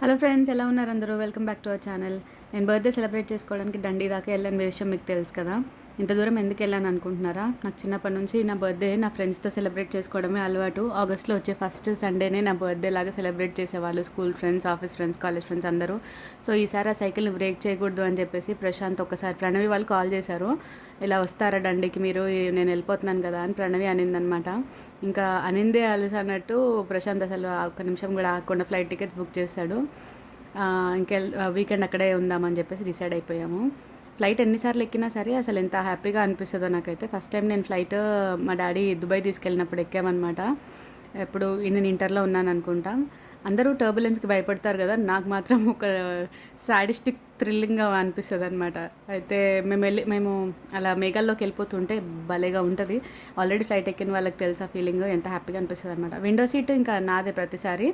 Hello friends, ఎలా ఉన్నారు అందరూ? Welcome back to our channel. నేను బర్త్డే సెలబ్రేట్ చేసుకోవడానికి డండి దాకా వెళ్ళిన విషయం మీకు తెలుసు కదా. ఇంత దూరం ఎందుకు వెళ్ళాను అనుకుంటున్నారా? నాకు చిన్నప్పటి నుంచి నా బర్త్డే నా ఫ్రెండ్స్తో సెలబ్రేట్ చేసుకోవడమే అలవాటు. ఆగస్ట్లో వచ్చే ఫస్ట్ సండేనే నా బర్త్డే లాగా సెలబ్రేట్ చేసేవాళ్ళు school friends, office friends, college friends అందరూ. సో ఈసారి ఆ సైకిల్ని బ్రేక్ చేయకూడదు అని చెప్పేసి ప్రశాంత్ ఒకసారి ప్రణవి వాళ్ళు కాల్ చేశారు. ఇలా వస్తారా డండికి మీరు, నేను వెళ్ళిపోతున్నాను కదా అని ప్రణవి అనిందనమాట. ఇంకా అనిందే అలుసు అన్నట్టు ప్రశాంత్ అసలు ఒక్క నిమిషం కూడా ఆగకుండా ఫ్లైట్ టికెట్స్ బుక్ చేశాడు. వీకెండ్ అక్కడే ఉందామని చెప్పేసి డిసైడ్ అయిపోయాము. ఫ్లైట్ ఎన్నిసార్లు ఎక్కినా సరే అసలు ఎంత హ్యాపీగా అనిపిస్తుందో నాకైతే. ఫస్ట్ టైం నేను ఫ్లైట్ మా డాడీ దుబాయ్ తీసుకెళ్ళినప్పుడు ఎక్కామన్నమాట. ఎప్పుడు నేను ఇంటర్లో ఉన్నాను అనుకుంటా. అందరూ టర్బులెన్స్కి భయపడతారు కదా, నాకు మాత్రం ఒక సాడిస్టిక్ థ్రిల్లింగ్గా అనిపిస్తుంది అనమాట. అయితే మేము అలా మేఘాల్లోకి వెళ్ళిపోతుంటే భలేగా ఉంటుంది. ఆల్రెడీ ఫ్లైట్ ఎక్కిన వాళ్ళకి తెలుసా ఫీలింగ్ ఎంత హ్యాపీగా అనిపిస్తుంది అనమాట. విండో సీట్ ఇంకా నాదే ప్రతిసారి.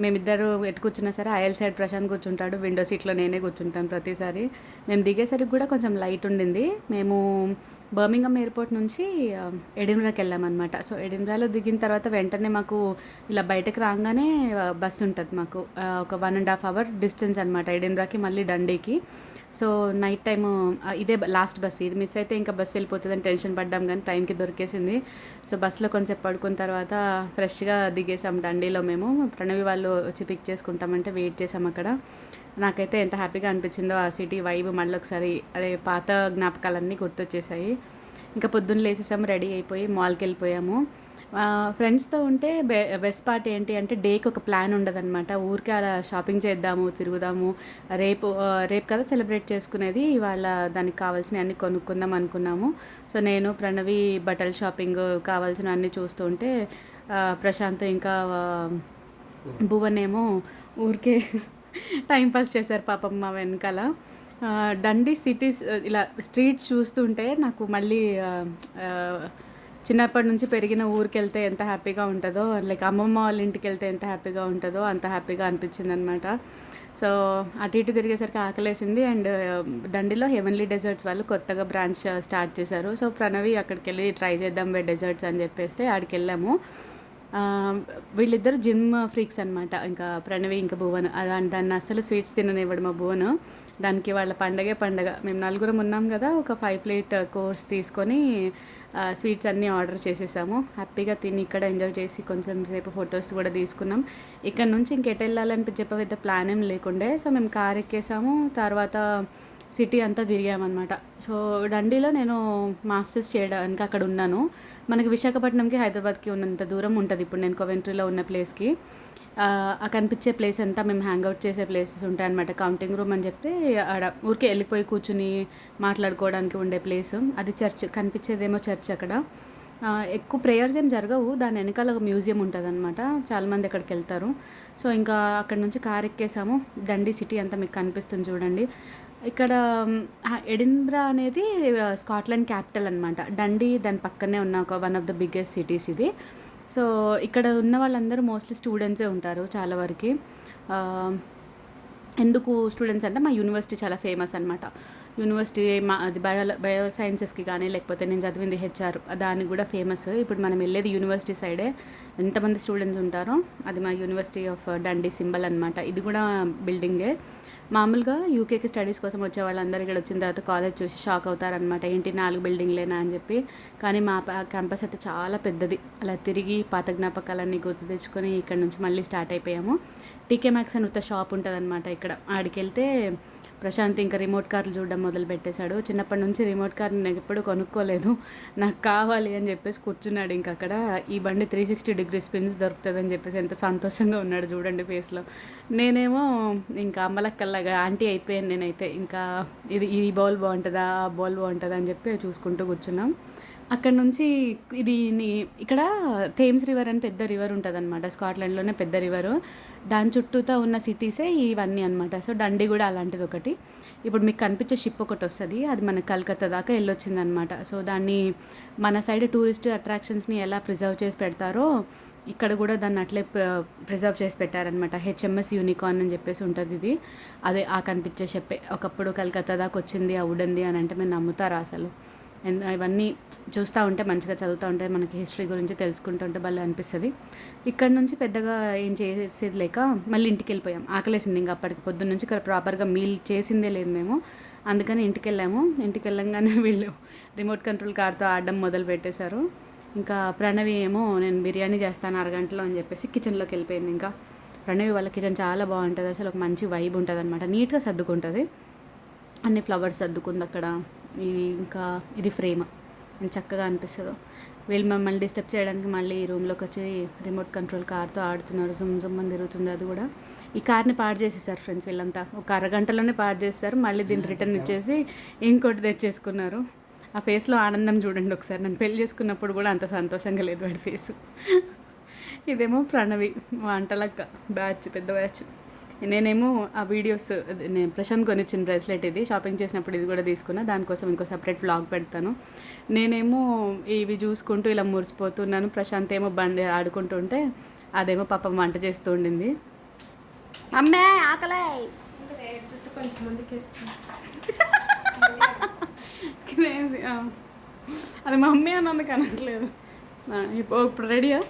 మేమిద్దరు ఎటు కూర్చున్నా సరే అయల్ సైడ్ ప్రశాంత్ కూర్చుంటాడు, విండో సీట్లో నేనే కూర్చుంటాను ప్రతిసారి. మేము దిగేసరికి కూడా కొంచెం లైట్ ఉండింది. మేము బర్మింగమ్ ఎయిర్పోర్ట్ నుంచి ఎడిన్బ్రాకి వెళ్ళామన్నమాట. సో ఎడిన్బ్రాలో దిగిన తర్వాత వెంటనే మాకు ఇలా బయటకు రాగానే బస్సు ఉంటుంది మాకు. ఒక 1.5 అవర్ డిస్టెన్స్ అనమాట ఎడిన్బ్రాకి మళ్ళీ డండీకి. సో నైట్ టైము ఇదే లాస్ట్ బస్సు, ఇది మిస్ అయితే ఇంకా బస్సు వెళ్ళిపోతుందని టెన్షన్ పడ్డాం, కానీ టైంకి దొరికేసింది. సో బస్సులో కొంచెం పడుకున్న తర్వాత ఫ్రెష్గా దిగేసాం డండీలో. మేము ప్రణవి వాళ్ళు వచ్చి పిక్ చేసుకుంటామంటే వెయిట్ చేసాం అక్కడ. నాకైతే ఎంత హ్యాపీగా అనిపించిందో ఆ సిటీ వైబ్ మళ్ళీ ఒకసారి అదే పాత జ్ఞాపకాలన్నీ గుర్తొచ్చేసాయి. ఇంకా పొద్దున్న లేసేసాము, రెడీ అయిపోయి మాల్కి వెళ్ళిపోయాము. ఫ్రెండ్స్తో ఉంటే బెస్ట్ పార్ట్ ఏంటి అంటే డేకి ఒక ప్లాన్ ఉండదన్నమాట. ఊరికే అలా షాపింగ్ చేద్దాము, తిరుగుదాము. రేపు రేపు కదా సెలబ్రేట్ చేసుకునేది, ఇవాళ దానికి కావాల్సినవి అన్నీ కొనుక్కుందాం అనుకున్నాము. సో నేను ప్రణవి బట్టల షాపింగ్ కావాల్సిన అన్నీ చూస్తుంటే ప్రశాంత్ ఇంకా భువన్ ఏమో ఊరికే టైంపాస్ చేశారు పాపం మా వెనకాల. డండి సిటీస్ ఇలా స్ట్రీట్స్ చూస్తుంటే నాకు మళ్ళీ చిన్నప్పటి నుంచి పెరిగిన ఊరికి వెళ్తే ఎంత హ్యాపీగా ఉంటుందో, లైక్ అమ్మమ్మ వాళ్ళ ఇంటికి వెళ్తే ఎంత హ్యాపీగా ఉంటుందో అంత హ్యాపీగా అనిపించింది అనమాట. సో అటు ఇటు తిరిగేసరికి ఆకలేసింది. అండ్ డండిలో హెవెన్లీ డెజర్ట్స్ వాళ్ళు కొత్తగా బ్రాంచ్ స్టార్ట్ చేశారు. సో ప్రణవి అక్కడికి వెళ్ళి ట్రై చేద్దాం డెజర్ట్స్ అని చెప్పేస్తే ఆడికి వెళ్ళాము. వీళ్ళిద్దరు జిమ్ ఫ్రీక్స్ అనమాట, ఇంకా ప్రణవి ఇంకా భువన్. దాన్ని అస్సలు స్వీట్స్ తిననివ్వడు మా భువన్. దానికి వాళ్ళ పండగే పండగ. మేము నలుగురం ఉన్నాం కదా, ఒక 5 ప్లేట్ కోర్స్ తీసుకొని స్వీట్స్ అన్నీ ఆర్డర్ చేసేసాము. హ్యాపీగా తిని ఇక్కడ ఎంజాయ్ చేసి కొంచెం సేపు ఫొటోస్ కూడా తీసుకున్నాం. ఇక్కడ నుంచి ఇంకెటు వెళ్ళాలని చెప్పేది ప్లాన్ ఏం లేకుండే. సో మేము కార్ ఎక్కేసాము, తర్వాత సిటీ అంతా తిరిగామన్నమాట. సో డండీలో నేను మాస్టర్స్ చేయడానికి అక్కడ ఉన్నాను. మనకి విశాఖపట్నంకి హైదరాబాద్కి ఉన్నంత దూరం ఉంటుంది ఇప్పుడు నేను కోవెంట్రీలో ఉన్న ప్లేస్కి. ఆ కనిపించే ప్లేస్ అంతా మేము హ్యాంగ్అవుట్ చేసే ప్లేసెస్ ఉంటాయన్నమాట. కౌంటింగ్ రూమ్ అని చెప్పి ఆడ ఊరికే వెళ్ళిపోయి కూర్చుని మాట్లాడుకోవడానికి ఉండే ప్లేస్ అది. చర్చ్ కనిపించేదేమో చర్చ్ అక్కడ. ఎక్కువ ప్రేయర్స్ ఏం జరగవు, దాని వెనకాల ఒక మ్యూజియం ఉంటుంది అనమాట, చాలామంది అక్కడికి వెళ్తారు. సో ఇంకా అక్కడ నుంచి కార్ ఎక్కేసాము. డండి సిటీ అంతా మీకు కనిపిస్తుంది చూడండి. ఇక్కడ ఎడిన్బ్రా అనేది స్కాట్లాండ్ క్యాపిటల్ అనమాట. డండి దాని పక్కనే ఉన్న ఒక one of the biggest cities ఇది. సో ఇక్కడ ఉన్న వాళ్ళందరూ మోస్ట్లీ స్టూడెంట్సే ఉంటారు చాలా వరకు. ఎందుకు స్టూడెంట్స్ అంటే మా యూనివర్సిటీ చాలా ఫేమస్ అనమాట. యూనివర్సిటీ అది బయో సైన్సెస్కి కానీ, లేకపోతే నేను చదివింది హెచ్ఆర్, దానికి కూడా ఫేమస్. ఇప్పుడు మనం వెళ్ళేది యూనివర్సిటీ సైడే. ఎంతమంది స్టూడెంట్స్ ఉంటారో అది మా యూనివర్సిటీ ఆఫ్ డండి సింబల్ అనమాట. ఇది కూడా బిల్డింగే. మామూలుగా యూకేకి స్టడీస్ కోసం వచ్చే వాళ్ళందరూ ఇక్కడ వచ్చిన తర్వాత కాలేజ్ చూసి షాక్ అవుతారనమాట, ఏంటి 4 బిల్డింగ్లేనా అని చెప్పి. కానీ మా క్యాంపస్ అయితే చాలా పెద్దది. అలా తిరిగి పాత జ్ఞాపకాలన్నీ గుర్తు తెచ్చుకొని ఇక్కడ నుంచి మళ్ళీ స్టార్ట్ అయిపోయాము. టీకే మ్యాక్స్ అని ఒక షాప్ ఉంటుంది అనమాట ఇక్కడ. ఆడికి వెళ్తే ప్రశాంత్ ఇంకా రిమోట్ కార్లు చూడడం మొదలు పెట్టేశాడు. చిన్నప్పటి నుంచి రిమోట్ కార్ నేను ఎప్పుడు కొనుక్కోలేదు, నాకు కావాలి అని చెప్పేసి కూర్చున్నాడు. ఇంక అక్కడ ఈ బండి 360 డిగ్రీ స్పిన్స్ దొరుకుతుందని చెప్పేసి ఎంత సంతోషంగా ఉన్నాడు చూడండి ఫేస్లో. నేనేమో ఇంకా అమ్మలక్కల్లాగా ఆంటీ అయిపోయాను నేనైతే. ఇంకా ఈ బౌల్ బాగుంటుందా, ఆ బౌల్ బాగుంటుందా అని చెప్పి చూసుకుంటూ కూర్చున్నాం. అక్కడ నుంచి ఇక్కడ థేమ్స్ రివర్ అని పెద్ద రివర్ ఉంటుంది అనమాట, స్కాట్లాండ్లోనే పెద్ద రివరు. దాని చుట్టూతో ఉన్న సిటీసే ఇవన్నీ అనమాట. సో డండి కూడా అలాంటిది ఒకటి. ఇప్పుడు మీకు కనిపించే షిప్ ఒకటి వస్తుంది, అది మన కలకత్తా దాకా వెళ్ళొచ్చింది అనమాట. సో దాన్ని మన సైడ్ టూరిస్ట్ అట్రాక్షన్స్ని ఎలా ప్రిజర్వ్ చేసి పెడతారో ఇక్కడ కూడా దాన్ని అట్లే ప్రిజర్వ్ చేసి పెట్టారనమాట. హెచ్ఎంఎస్ యూనికార్న్ అని చెప్పేసి ఉంటుంది ఇది. అదే ఆ కనిపించే షిప్పే ఒకప్పుడు కలకత్తా దాకా వచ్చింది ఆ వుడంది అని అంటే మీరు నమ్ముతారా అసలు? ఇవన్నీ చూస్తూ ఉంటే మంచిగా చదువుతూ ఉంటే మనకి హిస్టరీ గురించి తెలుసుకుంటూ ఉంటే భలే అనిపిస్తుంది. ఇక్కడ నుంచి పెద్దగా ఏం చేసేది లేక మళ్ళీ ఇంటికి వెళ్ళిపోయాం. ఆకలేసింది ఇంకా అప్పటికి, పొద్దున్న నుంచి ప్రాపర్గా మీల్ చేసిందే లేదు మేము. అందుకని ఇంటికి వెళ్ళాము. ఇంటికి వెళ్ళంగానే వీళ్ళు రిమోట్ కంట్రోల్ కార్తో ఆడడం మొదలు పెట్టేశారు. ఇంకా ప్రణవి ఏమో నేను బిర్యానీ చేస్తాను అరగంటలో అని చెప్పేసి కిచెన్లోకి వెళ్ళిపోయింది. ఇంకా ప్రణవి వాళ్ళ కిచెన్ చాలా బాగుంటుంది, అసలు ఒక మంచి వైబ్ ఉంటుంది అనమాట. నీట్గా సర్దుకుంటుంది, అన్ని ఫ్లవర్స్ సర్దుకుంది అక్కడ. ఇంకా ఇది ఫ్రేమ్ ఎంత చక్కగా అనిపిస్తుందో. వీళ్ళు మమ్మల్ని డిస్టర్బ్ చేయడానికి మళ్ళీ ఈ రూమ్లోకి వచ్చి రిమోట్ కంట్రోల్ కార్తో ఆడుతున్నారు. జుమ్ జుమ్ అని తిరుగుతుంది అది కూడా. ఈ కార్ని పాడు చేసేసారు ఫ్రెండ్స్ వీళ్ళంతా, ఒక అరగంటలోనే పాడు చేస్తారు. మళ్ళీ దీన్ని రిటర్న్ ఇచ్చేసి ఇంకోటి తెచ్చేసుకున్నారు. ఆ ఫేస్లో ఆనందం చూడండి ఒకసారి. నన్ను పెళ్లి చేసుకున్నప్పుడు కూడా అంత సంతోషంగా లేదు వాడి ఫేసు. ఇదేమో ప్రణవి వంటలక్క బ్యాచ్, పెద్ద బ్యాచ్. నేనేమో ఆ వీడియోస్, నేను ప్రశాంత్ కొనిచ్చిన బ్రేస్లెట్ ఇది, షాపింగ్ చేసినప్పుడు ఇది కూడా తీసుకున్నా. దానికోసం ఇంకో సపరేట్ వ్లాగ్ పెడతాను. నేనేమో ఇవి చూసుకుంటూ ఇలా మురిసిపోతున్నాను. ప్రశాంత్ ఏమో బండి ఆడుకుంటుంటే అదేమో పాపం వంట చేస్తూ ఉండింది. అమ్మే ఆకలే చుట్టూ కొంచెం ముందుకేసుకున్నా. అది మమ్మీ అని అందుకు అనట్లేదు. ఇప్పుడు రెడీయా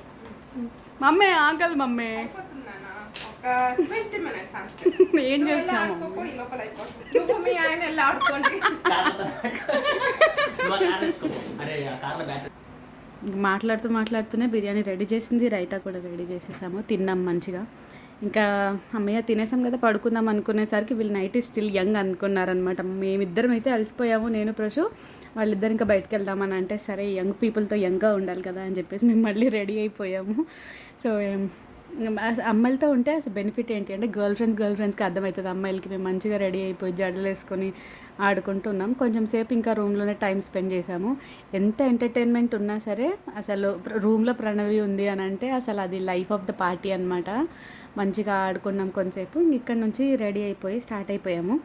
మమ్మీ? ఆకలి మమ్మీ. ఏం చేస్తాము? మాట్లాడుతూనే బిర్యానీ రెడీ చేసింది, రైతా కూడా రెడీ చేసేసాము. తిన్నాం మంచిగా. ఇంకా అమ్మయ్య తినేసాం కదా పడుకుందాం అనుకునేసరికి వీళ్ళు నైట్ స్టిల్ యంగ్ అనుకున్నారనమాట. మేమిద్దరం అయితే అలసిపోయాము, నేను ప్రశు. వాళ్ళిద్దరు ఇంకా బయటకు వెళ్దామని అంటే సరే యంగ్ పీపుల్తో యంగ్గా ఉండాలి కదా అని చెప్పేసి మేము మళ్ళీ రెడీ అయిపోయాము. సో అమ్మాయిలతో ఉంటే అసలు బెనిఫిట్ ఏంటి అంటే గర్ల్ ఫ్రెండ్స్కి అర్థమవుతుంది. అమ్మాయిలకి మేము మంచిగా రెడీ అయిపోయి జడలు వేసుకొని ఆడుకుంటున్నాం. కొంచెం సేపు ఇంకా రూమ్లోనే టైం స్పెండ్ చేసాము. ఎంత ఎంటర్టైన్మెంట్ ఉన్నా సరే అసలు రూమ్లో ప్రణవి ఉంది అని అంటే అసలు అది లైఫ్ ఆఫ్ ద పార్టీ అనమాట. మంచిగా ఆడుకున్నాం కొంతసేపు. ఇక్కడ నుంచి రెడీ అయిపోయి స్టార్ట్ అయిపోయాము.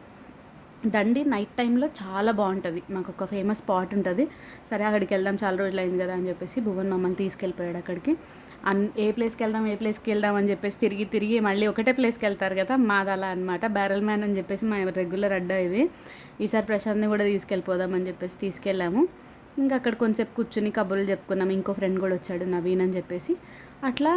దండి నైట్ టైంలో చాలా బాగుంటుంది. మాకు ఒక ఫేమస్ స్పాట్ ఉంటుంది. సరే అక్కడికి వెళ్దాం, చాలా రోజులు అయింది కదా అని చెప్పేసి భువన్ మమ్మల్ని తీసుకెళ్ళిపోయాడు అక్కడికి. ఏ ప్లేస్కి వెళ్దాం అని చెప్పేసి తిరిగి మళ్ళీ ఒకటే ప్లేస్కి వెళ్తారు కదా, మాది అలా అనమాట. బ్యారల్ మ్యాన్ అని చెప్పేసి మా రెగ్యులర్ అడ్డా ఇది. ఈసారి ప్రశాంత్ని కూడా తీసుకెళ్ళిపోదాం అని చెప్పేసి తీసుకెళ్ళాము. ఇంకా అక్కడ కొంచెంసేపు కూర్చుని కబుర్లు చెప్పుకున్నాం. ఇంకో ఫ్రెండ్ కూడా వచ్చాడు నవీన్ అని చెప్పేసి. అట్లా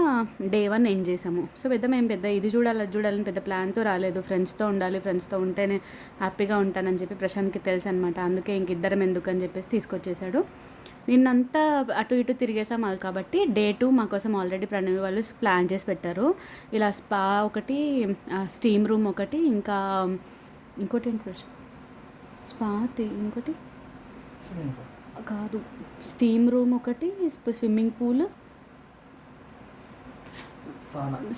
డే 1 ఎండ్ చేసాము. సో మేము పెద్ద ఇది చూడాలని పెద్ద ప్లాన్తో రాలేదు. ఫ్రెండ్స్తో ఉండాలి, ఫ్రెండ్స్తో ఉంటేనే హ్యాపీగా ఉంటానని చెప్పి ప్రశాంత్కి తెలుసు అనమాట. అందుకే ఇంకిద్దరం ఎందుకు అని చెప్పేసి తీసుకొచ్చేసాడు. నిన్నంతా అటు ఇటు తిరిగేసాం అది. కాబట్టి డే 2 మా కోసం ఆల్రెడీ ప్రణవి వాళ్ళు ప్లాన్ చేసి పెట్టారు. ఇలా స్పా ఒకటి, స్టీమ్ రూమ్ ఒకటి, ఇంకా ఇంకోటి ఏంటి ప్రశ్న? స్పా ఇంకోటి కాదు, స్టీమ్ రూమ్ ఒకటి, స్విమ్మింగ్ పూల్,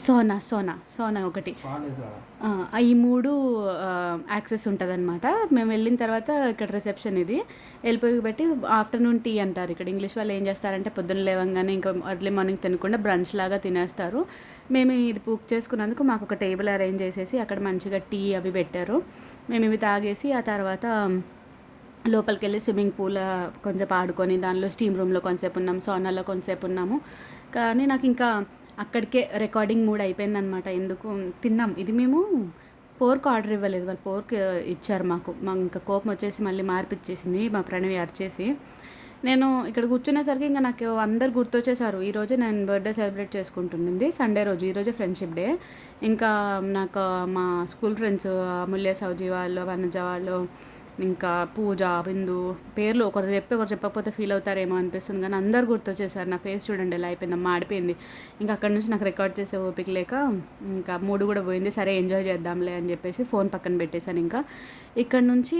సోనా ఒకటి. ఈ 3 యాక్సెస్ ఉంటుంది అనమాట. మేము వెళ్ళిన తర్వాత ఇక్కడ రిసెప్షన్ ఇది వెళ్ళిపోయి పెట్టి ఆఫ్టర్నూన్ టీ అంటారు ఇక్కడ. ఇంగ్లీష్ వాళ్ళు ఏం చేస్తారంటే పొద్దున్న లేవగానే ఇంకా ఎర్లీ మార్నింగ్ తినకుండా బ్రంచ్ లాగా తినేస్తారు. మేము ఇది బుక్ చేసుకున్నందుకు మాకు ఒక టేబుల్ అరేంజ్ చేసేసి అక్కడ మంచిగా టీ అవి పెట్టారు. మేము ఇవి తాగేసి ఆ తర్వాత లోపలికి వెళ్ళి స్విమ్మింగ్ పూల్ కొంచెంసేపు ఆడుకొని దానిలో స్టీమ్ రూమ్లో కొంచెంసేపు ఉన్నాము, సోనాలో కొంచెంసేపు ఉన్నాము. కానీ నాకు ఇంకా అక్కడికే రికార్డింగ్ మూడ్ అయిపోయిందనమాట. ఎందుకు తిన్నాం ఇది, మేము పోర్క్ ఆర్డర్ ఇవ్వలేదు, వాళ్ళు పోర్క్ ఇచ్చారు మాకు ఇంకా కోపం వచ్చేసి మళ్ళీ మార్పిచ్చేసింది మా ప్రణవి అరిచేసి. నేను ఇక్కడ కూర్చునేసరికి ఇంకా నాకు అందరు గుర్తొచ్చేసారు. ఈరోజే నేను బర్త్డే సెలబ్రేట్ చేసుకుంటుంది, సండే రోజు. ఈరోజే ఫ్రెండ్షిప్ డే. ఇంకా నాకు మా స్కూల్ ఫ్రెండ్స్ అమూల్య, సౌజీ వాళ్ళు, వనజ వాళ్ళు, ఇంకా పూజ, బిందు, పేర్లు ఒకరు చెప్పకపోతే ఫీల్ అవుతారేమో అనిపిస్తుంది. కానీ అందరు గుర్తొచ్చేసారు. నా ఫేస్ చూడండి ఎలా అయిపోయింది, మాడిపోయింది. ఇంకా అక్కడ నుంచి నాకు రికార్డ్ చేసే ఓపిక లేక ఇంకా మూడు కూడా పోయింది. సరే ఎంజాయ్ చేద్దాంలే అని చెప్పేసి ఫోన్ పక్కన పెట్టేశాను. ఇంకా ఇక్కడ నుంచి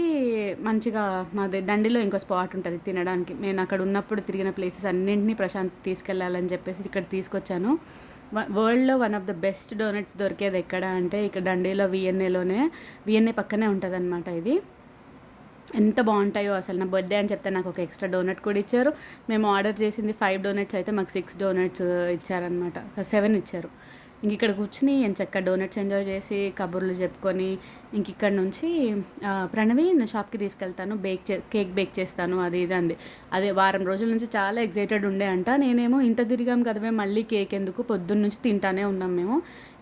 మంచిగా మాది దండిలో ఇంకో స్పాట్ ఉంటుంది తినడానికి. నేను అక్కడ ఉన్నప్పుడు తిరిగిన ప్లేసెస్ అన్నింటినీ ప్రశాంత్ తీసుకెళ్ళాలని చెప్పేసి ఇక్కడ తీసుకొచ్చాను. వరల్డ్లో one of the best donuts దొరికేది ఎక్కడ అంటే ఇక్కడ దండిలో విఎన్ఏ పక్కనే ఉంటుంది అనమాట. ఇది ఎంత బాగుంటాయో అసలు. నా బర్త్డే అని చెప్తే నాకు ఒక ఎక్స్ట్రా డోనట్ కూడా ఇచ్చారు. మేము ఆర్డర్ చేసింది 5 డోనట్స్ అయితే మాకు 6 డోనట్స్ ఇచ్చారనమాట, 7 ఇచ్చారు. ఇంక ఇక్కడ కూర్చుని ఎంచక్క డోనట్స్ ఎంజాయ్ చేసి కబుర్లు చెప్పుకొని ఇంక ఇక్కడ నుంచి ప్రణవి నేను షాప్కి తీసుకెళ్తాను, కేక్ బేక్ చేస్తాను అది ఇది అంది. అదే వారం రోజుల నుంచి చాలా ఎక్సైటెడ్ ఉండే అంట. నేనేమో ఇంత తిరిగాం కదా, మేము మళ్ళీ కేక్ ఎందుకు, పొద్దున్న నుంచి తింటానే ఉన్నాం మేము.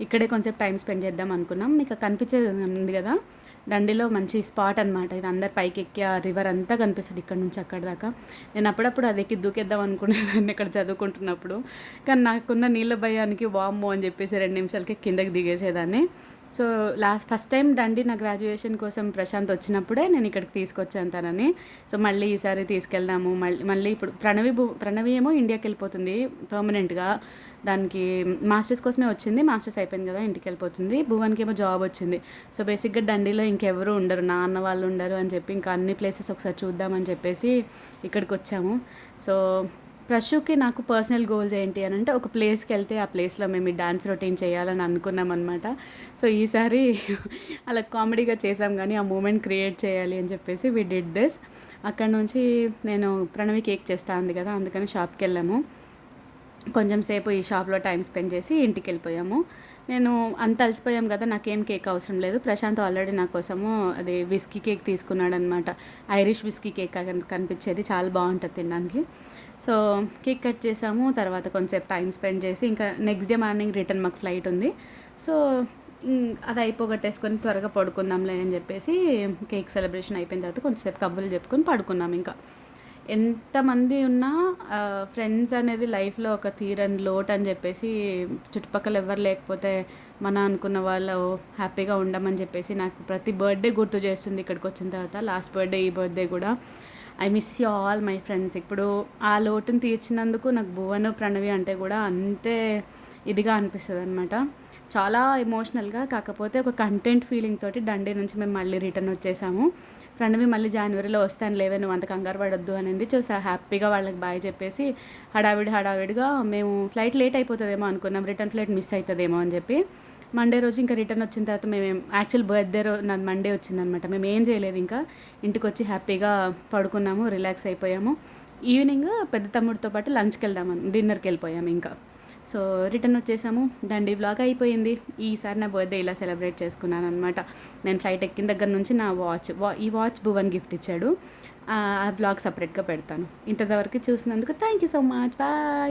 ఇక్కడే కొంచెం టైం స్పెండ్ చేద్దాం అనుకున్నాం. మీకు కనిపించేది ఉంది కదా, దండిలో మంచి స్పాట్ అనమాట ఇది. అందరు పైకి ఎక్కి ఆ రివర్ అంతా కనిపిస్తుంది ఇక్కడ నుంచి అక్కడ దాకా. నేను అప్పుడప్పుడు అది ఎక్కి దూకేద్దాం అనుకునేదాన్ని ఇక్కడ చదువుకుంటున్నప్పుడు, కానీ నాకున్న నీళ్ళ భయానికి వామ్మో అని చెప్పేసి 2 నిమిషాలకి కిందకి దిగేసేదాన్ని. సో ఫస్ట్ టైం డండి నా గ్రాడ్యుయేషన్ కోసం ప్రశాంత్ వచ్చినప్పుడే నేను ఇక్కడికి తీసుకొచ్చాను తనని. సో మళ్ళీ ఈసారి తీసుకెళ్దాము. మళ్ళీ ఇప్పుడు ప్రణవి ఏమో ఇండియాకి వెళ్ళిపోతుంది పర్మనెంట్గా. దానికి మాస్టర్స్ కోసమే వచ్చింది, మాస్టర్స్ అయిపోయింది కదా ఇంటికి వెళ్ళిపోతుంది. భువన్కి ఏమో జాబ్ వచ్చింది. సో బేసిక్గా డండిలో ఇంకెవరు ఉండరు, నాన్న వాళ్ళు ఉండరు అని చెప్పి ఇంకా అన్ని ప్లేసెస్ ఒకసారి చూద్దామని చెప్పేసి ఇక్కడికి వచ్చాము. సో ప్రశుకి నాకు పర్సనల్ గోల్స్ ఏంటి అని అంటే, ఒక ప్లేస్కి వెళ్తే ఆ ప్లేస్లో మేము ఈ డాన్స్ రొటీన్ చేయాలని అనుకున్నాం అనమాట. సో ఈసారి అలా కామెడీగా చేసాం, కానీ ఆ మూమెంట్ క్రియేట్ చేయాలి అని చెప్పేసి వి డిడ్ దిస్. అక్కడ నుంచి నేను ప్రణవి కేక్ చేస్తా అంది కదా, అందుకని షాప్కి వెళ్ళాము. కొంచెం సేపు ఈ షాప్లో టైం స్పెండ్ చేసి ఇంటికి వెళ్ళిపోయాము. నేను అంత అలసిపోయాం కదా, నాకేం కేక్ అవసరం లేదు. ప్రశాంత్ ఆల్రెడీ నా కోసము అది విస్కీ కేక్ తీసుకున్నాడు అనమాట. ఐరిష్ విస్కీ కేక్ కనిపించేది, చాలా బాగుంటుంది తినడానికి. సో కేక్ కట్ చేసాము, తర్వాత కొంచెంసేపు టైం స్పెండ్ చేసి ఇంకా నెక్స్ట్ డే మార్నింగ్ రిటర్న్ మాకు ఫ్లైట్ ఉంది. సో అది అయిపోగొట్టేసుకొని త్వరగా పడుకుందాంలే అని చెప్పేసి కేక్ సెలబ్రేషన్ అయిపోయిన తర్వాత కొంచెంసేపు కబుర్లు చెప్పుకొని పడుకున్నాం. ఇంకా ఎంతమంది ఉన్నా ఫ్రెండ్స్ అనేది లైఫ్లో ఒక తీరని లోటు అని చెప్పేసి, చుట్టుపక్కల ఎవరు లేకపోతే మన అనుకున్న వాళ్ళు హ్యాపీగా ఉండమని చెప్పేసి నాకు ప్రతి బర్త్డే గుర్తు చేస్తుంది ఇక్కడికి వచ్చిన తర్వాత. లాస్ట్ బర్త్డే, ఈ బర్త్డే కూడా. I miss you all my friends. ఇప్పుడు ఆ లోటుని తీర్చినందుకు నాకు భువన్, ప్రణవి అంటే కూడా అంతే ఇదిగా అనిపిస్తుంది అనమాట. చాలా ఎమోషనల్గా. కాకపోతే ఒక కంటెంట్ ఫీలింగ్ తోటి డండి నుంచి మేము మళ్ళీ రిటర్న్ వచ్చేసాము. ప్రణవి మళ్ళీ జనవరిలో వస్తాను లేవే, నువ్వు అంత కంగారు పడొద్దు అనేది. చూసా హ్యాపీగా వాళ్ళకి బాయ్ చెప్పేసి హడావిడిగా మేము ఫ్లైట్ లేట్ అయిపోతుందేమో అనుకున్నాం, రిటర్న్ ఫ్లైట్ మిస్ అవుతుందేమో అని చెప్పి మండే రోజు ఇంకా రిటర్న్ వచ్చిన తర్వాత మేము యాక్చువల్ బర్త్డే నాది మండే వచ్చిందనమాట. మేము ఏం చేయలేదు, ఇంకా ఇంటికి వచ్చి హ్యాపీగా పడుకున్నాము, రిలాక్స్ అయిపోయాము. ఈవినింగ్ పెద్ద తమ్ముడితో పాటు లంచ్కి వెళ్దామని డిన్నర్కి వెళ్ళిపోయాము ఇంకా. సో రిటర్న్ వచ్చేసాము. డండి వ్లాగ్ అయిపోయింది. ఈసారి నా బర్త్డే ఇలా సెలబ్రేట్ చేసుకున్నాను అనమాట. నేను ఫ్లైట్ ఎక్కిన దగ్గర నుంచి నా ఈ వాచ్ భువన్ గిఫ్ట్ ఇచ్చాడు. ఆ వ్లాగ్ సపరేట్గా పెడతాను. ఇంతవరకు చూసినందుకు thank you so much, bye.